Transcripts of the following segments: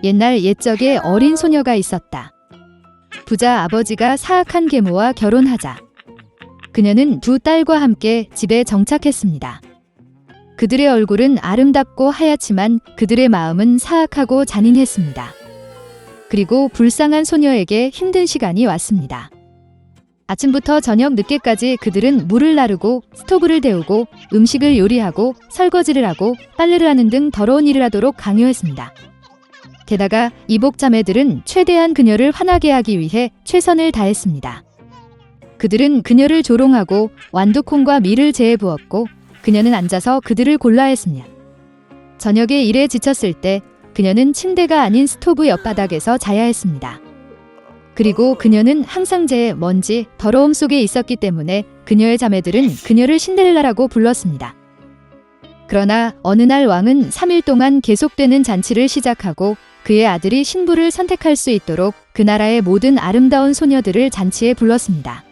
옛날 옛적에 어린 소녀가 있었다. 부자 아버지가 사악한 계모와 결혼하자 그녀는 두 딸과 함께 집에 정착했습니다. 그들의 얼굴은 아름답고 하얗지만 그들의 마음은 사악하고 잔인했습니다. 그리고 불쌍한 소녀에게 힘든 시간이 왔습니다. 아침부터 저녁 늦게까지 그들은 물을 나르고 스토브를 데우고 음식을 요리하고 설거지를 하고 빨래를 하는 등 더러운 일을 하도록 강요했습니다. 게다가 이복 자매들은 최대한 그녀를 화나게 하기 위해 최선을 다했습니다. 그들은 그녀를 조롱하고 완두콩과 밀을 재에 부었고 그녀는 앉아서 그들을 골라했습니다. 저녁에 일에 지쳤을 때 그녀는 침대가 아닌 스토브 옆바닥에서 자야 했습니다. 그리고 그녀는 항상 재에 먼지, 더러움 속에 있었기 때문에 그녀의 자매들은 그녀를 신데렐라라고 불렀습니다. 그러나 어느 날 왕은 3일 동안 계속되는 잔치를 시작하고 그의 아들이 신부를 선택할 수 있도록 그 나라의 모든 아름다운 소녀들을 잔치에 불렀습니다.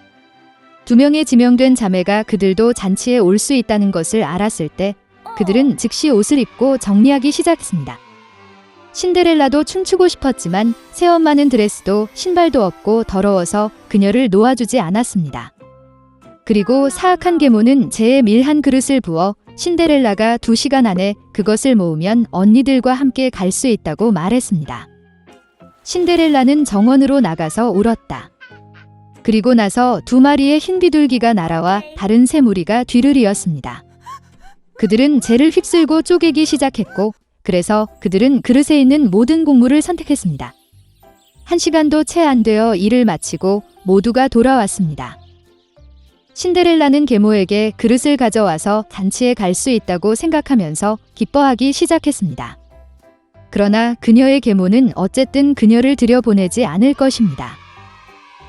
2명의 지명된 자매가 그들도 잔치에 올 수 있다는 것을 알았을 때 그들은 즉시 옷을 입고 정리하기 시작했습니다. 신데렐라도 춤추고 싶었지만 새엄마는 드레스도 신발도 없고 더러워서 그녀를 놓아주지 않았습니다. 그리고 사악한 계모는 재에 밀 한 그릇을 부어 신데렐라가 2시간 안에 그것을 모으면 언니들과 함께 갈 수 있다고 말했습니다. 신데렐라는 정원으로 나가서 울었다. 그리고 나서 2마리의 흰 비둘기가 날아와 다른 새 무리가 뒤를 이었습니다. 그들은 재를 휩쓸고 쪼개기 시작했고 그래서 그들은 그릇에 있는 모든 곡물을 선택했습니다. 1시간도 채 안 되어 일을 마치고 모두가 돌아왔습니다. 신데렐라는 계모에게 그릇을 가져와서 잔치에 갈 수 있다고 생각하면서 기뻐하기 시작했습니다. 그러나 그녀의 계모는 어쨌든 그녀를 들여보내지 않을 것입니다.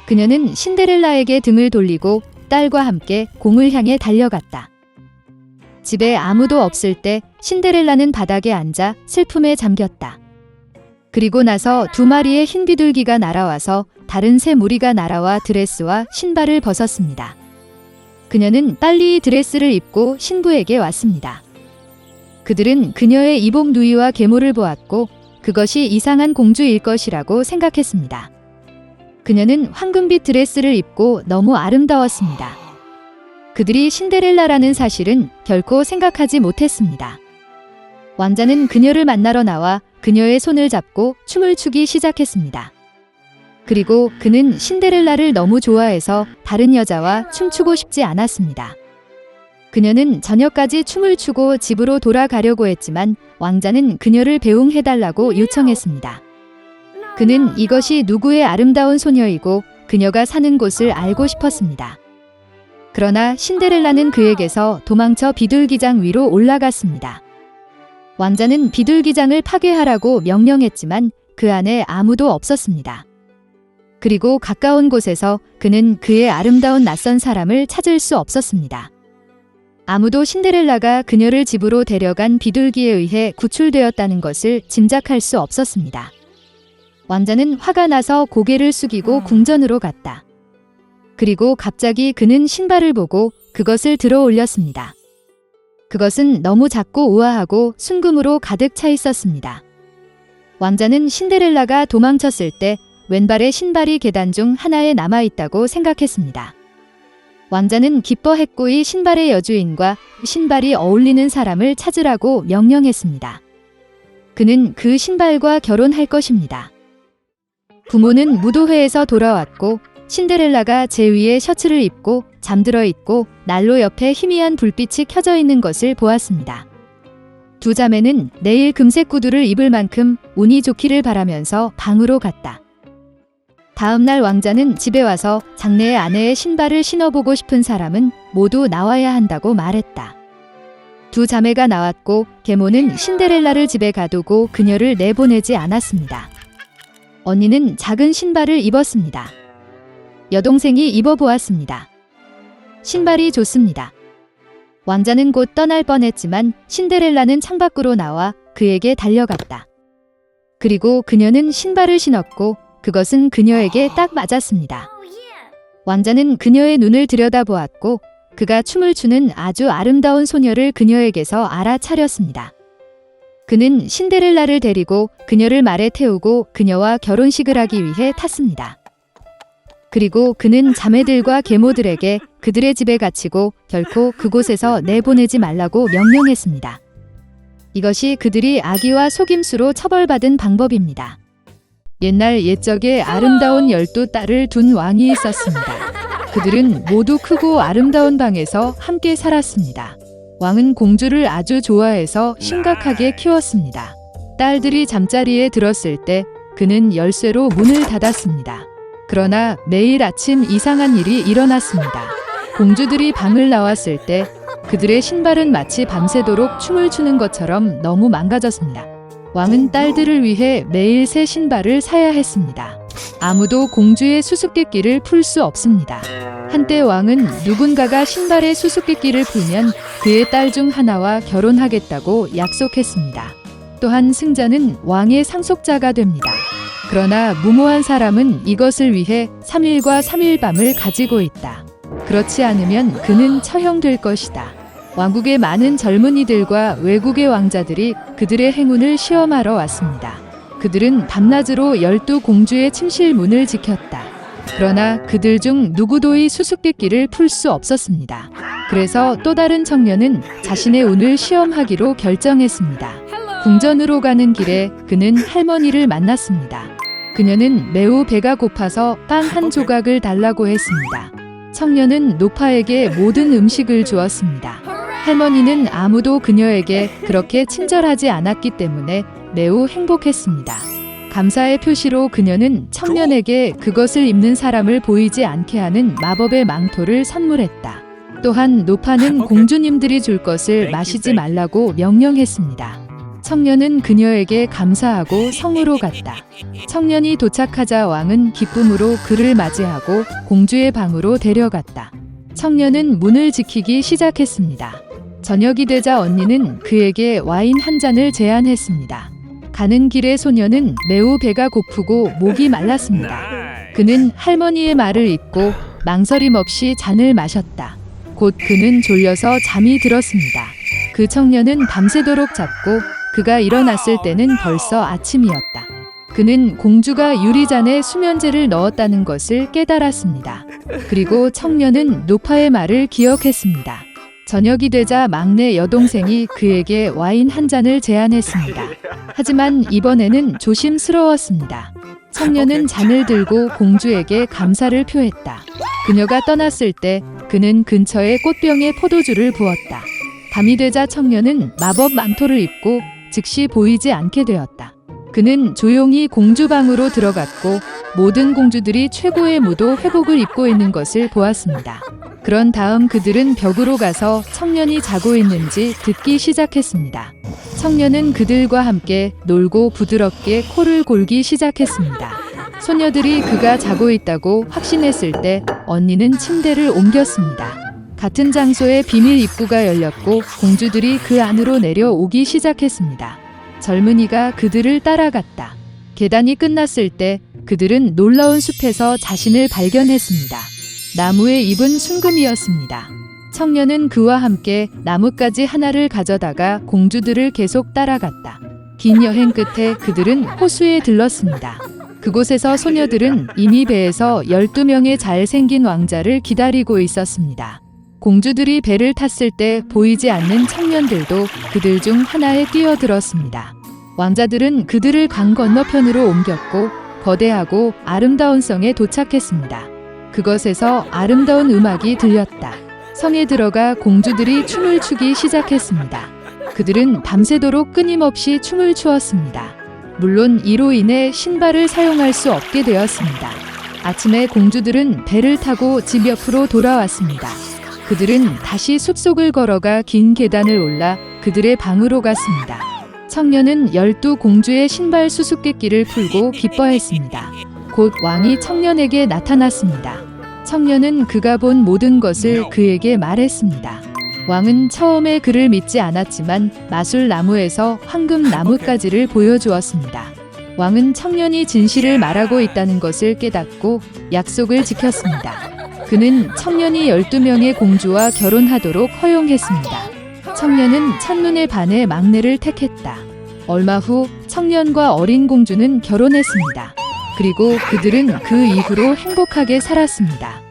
그녀는 신데렐라에게 등을 돌리고 딸과 함께 공을 향해 달려갔다. 집에 아무도 없을 때 신데렐라는 바닥에 앉아 슬픔에 잠겼다. 그리고 나서 2마리의 흰 비둘기가 날아와서 다른 새 무리가 날아와 드레스와 신발을 벗었습니다. 그녀는 빨리 드레스를 입고 신부에게 왔습니다. 그들은 그녀의 이복 누이와 계모를 보았고 그것이 이상한 공주일 것이라고 생각했습니다. 그녀는 황금빛 드레스를 입고 너무 아름다웠습니다. 그들이 신데렐라라는 사실은 결코 생각하지 못했습니다. 왕자는 그녀를 만나러 나와 그녀의 손을 잡고 춤을 추기 시작했습니다. 그리고 그는 신데렐라를 너무 좋아해서 다른 여자와 춤추고 싶지 않았습니다. 그녀는 저녁까지 춤을 추고 집으로 돌아가려고 했지만 왕자는 그녀를 배웅해달라고 요청했습니다. 그는 이것이 누구의 아름다운 소녀이고 그녀가 사는 곳을 알고 싶었습니다. 그러나 신데렐라는 그에게서 도망쳐 비둘기장 위로 올라갔습니다. 왕자는 비둘기장을 파괴하라고 명령했지만 그 안에 아무도 없었습니다. 그리고 가까운 곳에서 그는 그의 아름다운 낯선 사람을 찾을 수 없었습니다. 아무도 신데렐라가 그녀를 집으로 데려간 비둘기에 의해 구출되었다는 것을 짐작할 수 없었습니다. 왕자는 화가 나서 고개를 숙이고 궁전으로 갔다. 그리고 갑자기 그는 신발을 보고 그것을 들어 올렸습니다. 그것은 너무 작고 우아하고 순금으로 가득 차 있었습니다. 왕자는 신데렐라가 도망쳤을 때 왼발의 신발이 계단 중 하나에 남아있다고 생각했습니다. 왕자는 기뻐했고 이 신발의 여주인과 신발이 어울리는 사람을 찾으라고 명령했습니다. 그는 그 신발과 결혼할 것입니다. 부모는 무도회에서 돌아왔고 신데렐라가 제 위에 셔츠를 입고 잠들어 있고 난로 옆에 희미한 불빛이 켜져 있는 것을 보았습니다. 2 자매는 내일 금색 구두를 입을 만큼 운이 좋기를 바라면서 방으로 갔다. 다음 날 왕자는 집에 와서 장래의 아내의 신발을 신어보고 싶은 사람은 모두 나와야 한다고 말했다. 2 자매가 나왔고 계모는 신데렐라를 집에 가두고 그녀를 내보내지 않았습니다. 언니는 작은 신발을 입었습니다. 여동생이 입어보았습니다. 신발이 좋습니다. 왕자는 곧 떠날 뻔했지만 신데렐라는 창밖으로 나와 그에게 달려갔다. 그리고 그녀는 신발을 신었고 그것은 그녀에게 딱 맞았습니다. 왕자는 그녀의 눈을 들여다보았고 그가 춤을 추는 아주 아름다운 소녀를 그녀에게서 알아차렸습니다. 그는 신데렐라를 데리고 그녀를 말에 태우고 그녀와 결혼식을 하기 위해 탔습니다. 그리고 그는 자매들과 계모들에게 그들의 집에 갇히고 결코 그곳에서 내보내지 말라고 명령했습니다. 이것이 그들이 악의와 속임수로 처벌받은 방법입니다. 옛날 옛적에 아름다운 12딸을 둔 왕이 있었습니다. 그들은 모두 크고 아름다운 방에서 함께 살았습니다. 왕은 공주를 아주 좋아해서 심각하게 키웠습니다. 딸들이 잠자리에 들었을 때 그는 열쇠로 문을 닫았습니다. 그러나 매일 아침 이상한 일이 일어났습니다. 공주들이 방을 나왔을 때 그들의 신발은 마치 밤새도록 춤을 추는 것처럼 너무 망가졌습니다. 왕은 딸들을 위해 매일 새 신발을 사야 했습니다. 아무도 공주의 수수께끼를 풀 수 없습니다. 한때 왕은 누군가가 신발의 수수께끼를 풀면 그의 딸 중 하나와 결혼하겠다고 약속했습니다. 또한 승자는 왕의 상속자가 됩니다. 그러나 무모한 사람은 이것을 위해 3일과 3일 밤을 가지고 있다. 그렇지 않으면 그는 처형될 것이다. 왕국의 많은 젊은이들과 외국의 왕자들이 그들의 행운을 시험하러 왔습니다. 그들은 밤낮으로 12공주의 침실 문을 지켰다. 그러나 그들 중 누구도 이 수수께끼를 풀 수 없었습니다. 그래서 또 다른 청년은 자신의 운을 시험하기로 결정했습니다. 궁전으로 가는 길에 그는 할머니를 만났습니다. 그녀는 매우 배가 고파서 빵 한 조각을 달라고 했습니다. 청년은 노파에게 모든 음식을 주었습니다. 할머니는 아무도 그녀에게 그렇게 친절하지 않았기 때문에 매우 행복했습니다. 감사의 표시로 그녀는 청년에게 그것을 입는 사람을 보이지 않게 하는 마법의 망토를 선물했다. 또한 노파는 공주님들이 줄 것을 마시지 말라고 명령했습니다. 청년은 그녀에게 감사하고 성으로 갔다. 청년이 도착하자 왕은 기쁨으로 그를 맞이하고 공주의 방으로 데려갔다. 청년은 문을 지키기 시작했습니다. 저녁이 되자 언니는 그에게 와인 한 잔을 제안했습니다. 가는 길에 소녀는 매우 배가 고프고 목이 말랐습니다. 그는 할머니의 말을 잊고 망설임 없이 잔을 마셨다. 곧 그는 졸려서 잠이 들었습니다. 그 청년은 밤새도록 잤고 그가 일어났을 때는 벌써 아침이었다. 그는 공주가 유리잔에 수면제를 넣었다는 것을 깨달았습니다. 그리고 청년은 노파의 말을 기억했습니다. 저녁이 되자 막내 여동생이 그에게 와인 한 잔을 제안했습니다. 하지만 이번에는 조심스러웠습니다. 청년은 잔을 들고 공주에게 감사를 표했다. 그녀가 떠났을 때 그는 근처의 꽃병에 포도주를 부었다. 밤이 되자 청년은 마법 망토를 입고 즉시 보이지 않게 되었다. 그는 조용히 공주 방으로 들어갔고 모든 공주들이 최고의 무도 회복을 입고 있는 것을 보았습니다. 그런 다음 그들은 벽으로 가서 청년이 자고 있는지 듣기 시작했습니다. 청년은 그들과 함께 놀고 부드럽게 코를 골기 시작했습니다. 소녀들이 그가 자고 있다고 확신했을 때 언니는 침대를 옮겼습니다. 같은 장소에 비밀 입구가 열렸고 공주들이 그 안으로 내려오기 시작했습니다. 젊은이가 그들을 따라갔다. 계단이 끝났을 때 그들은 놀라운 숲에서 자신을 발견했습니다. 나무의 잎은 순금이었습니다. 청년은 그와 함께 나뭇가지 하나를 가져다가 공주들을 계속 따라갔다. 긴 여행 끝에 그들은 호수에 들렀습니다. 그곳에서 소녀들은 이미 배에서 12명의 잘생긴 왕자를 기다리고 있었습니다. 공주들이 배를 탔을 때 보이지 않는 청년들도 그들 중 하나에 뛰어들었습니다. 왕자들은 그들을 강 건너편으로 옮겼고 거대하고 아름다운 성에 도착했습니다. 그것에서 아름다운 음악이 들렸다. 성에 들어가 공주들이 춤을 추기 시작했습니다. 그들은 밤새도록 끊임없이 춤을 추었습니다. 물론 이로 인해 신발을 사용할 수 없게 되었습니다. 아침에 공주들은 배를 타고 집 옆으로 돌아왔습니다. 그들은 다시 숲속을 걸어가 긴 계단을 올라 그들의 방으로 갔습니다. 청년은 12공주의 신발 수수께끼를 풀고 기뻐했습니다. 곧 왕이 청년에게 나타났습니다. 청년은 그가 본 모든 것을 그에게 말했습니다. 왕은 처음에 그를 믿지 않았지만 마술나무에서 황금 나뭇가지를 보여주었습니다. 왕은 청년이 진실을 말하고 있다는 것을 깨닫고 약속을 지켰습니다. 그는 청년이 12명의 공주와 결혼하도록 허용했습니다. 청년은 첫눈에 반해 막내를 택했다. 얼마 후 청년과 어린 공주는 결혼했습니다. 그리고 그들은 그 이후로 행복하게 살았습니다.